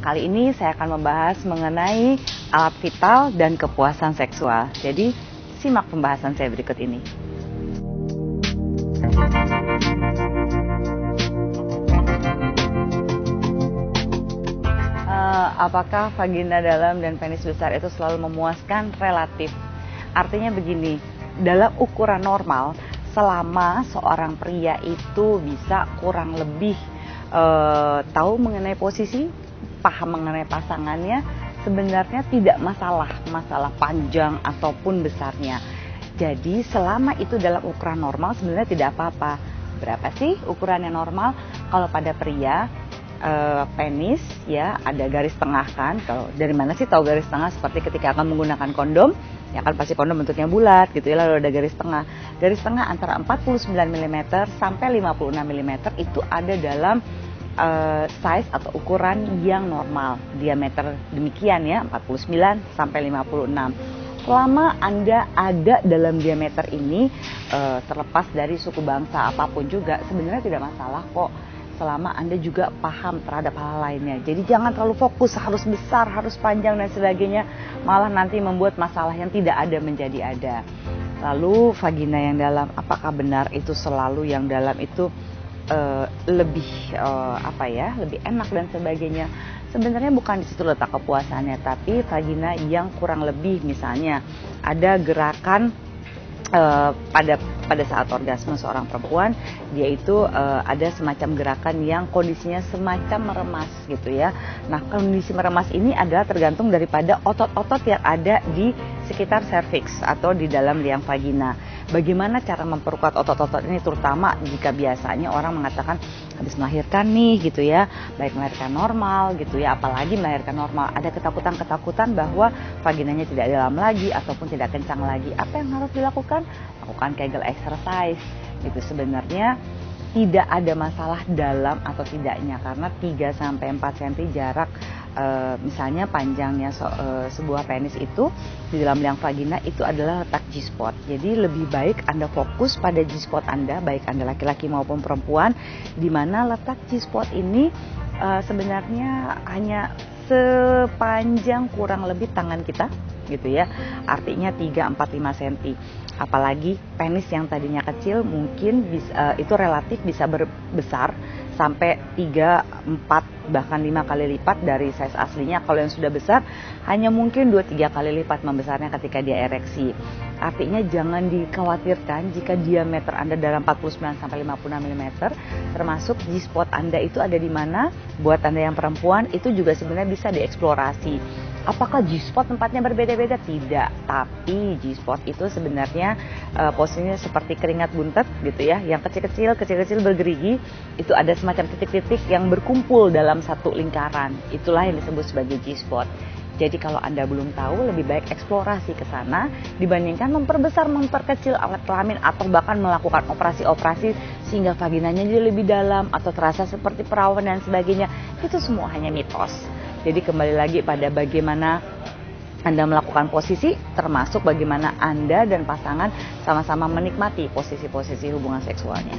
Kali ini saya akan membahas mengenai alat vital dan kepuasan seksual. Jadi, simak pembahasan saya berikut ini. Apakah vagina dalam dan penis besar itu selalu memuaskan? Relatif. Artinya begini, dalam ukuran normal, selama seorang pria itu bisa kurang lebih tahu mengenai posisi, paham mengenai pasangannya, sebenarnya tidak masalah panjang ataupun besarnya. Jadi selama itu dalam ukuran normal sebenarnya tidak apa-apa. Berapa sih ukuran yang normal? Kalau pada pria, penis ya ada garis tengah kan. Kalau dari mana sih tahu garis tengah? Seperti ketika akan menggunakan kondom, ya kan pasti kondom bentuknya bulat gitu ya, lalu ada garis tengah. Garis tengah antara 49 mm sampai 56 mm itu ada dalam size atau ukuran yang normal. Diameter demikian ya, 49 sampai 56. Selama Anda ada dalam diameter ini, terlepas dari suku bangsa apapun juga, sebenarnya tidak masalah kok. Selama Anda juga paham terhadap hal lainnya. Jadi jangan terlalu fokus harus besar, harus panjang dan sebagainya, malah nanti membuat masalah yang tidak ada menjadi ada. Lalu vagina yang dalam, apakah benar itu selalu yang dalam itu lebih lebih enak dan sebagainya? Sebenarnya bukan di situ letak kepuasannya, tapi vagina yang kurang lebih misalnya ada gerakan pada saat orgasme seorang perempuan, dia itu ada semacam gerakan yang kondisinya semacam meremas gitu ya. Nah, kondisi meremas ini adalah tergantung daripada otot-otot yang ada di sekitar serviks atau di dalam liang vagina. Bagaimana cara memperkuat otot-otot ini, terutama jika biasanya orang mengatakan habis melahirkan nih gitu ya, baik melahirkan normal gitu ya, apalagi melahirkan normal, ada ketakutan bahwa vaginanya tidak dalam lagi ataupun tidak kencang lagi. Apa yang harus dilakukan? Lakukan Kegel exercise gitu. Sebenarnya tidak ada masalah dalam atau tidaknya, karena 3-4 cm jarak misalnya panjangnya sebuah penis itu di dalam liang vagina itu adalah letak G-spot. Jadi lebih baik Anda fokus pada G-spot Anda, baik Anda laki-laki maupun perempuan, di mana letak G-spot ini sebenarnya hanya sepanjang kurang lebih tangan kita gitu ya. Artinya 3-5 cm. Apalagi penis yang tadinya kecil mungkin itu relatif bisa besar sampai 3, 4, bahkan 5 kali lipat dari size aslinya. Kalau yang sudah besar hanya mungkin 2-3 kali lipat membesarnya ketika dia ereksi. Artinya jangan dikhawatirkan jika diameter Anda dalam 49 sampai 56 mm, termasuk G-spot Anda itu ada di mana. Buat Anda yang perempuan itu juga sebenarnya bisa dieksplorasi. Apakah G-spot tempatnya berbeda-beda? Tidak, tapi G-spot itu sebenarnya posisinya seperti keringat buntet gitu ya, yang kecil-kecil bergerigi, itu ada semacam titik-titik yang berkumpul dalam satu lingkaran. Itulah yang disebut sebagai G-spot. Jadi kalau Anda belum tahu, lebih baik eksplorasi ke sana dibandingkan memperbesar, memperkecil alat kelamin atau bahkan melakukan operasi-operasi sehingga vaginanya jadi lebih dalam atau terasa seperti perawan dan sebagainya. Itu semua hanya mitos. Jadi kembali lagi pada bagaimana Anda melakukan posisi, termasuk bagaimana Anda dan pasangan sama-sama menikmati posisi-posisi hubungan seksualnya.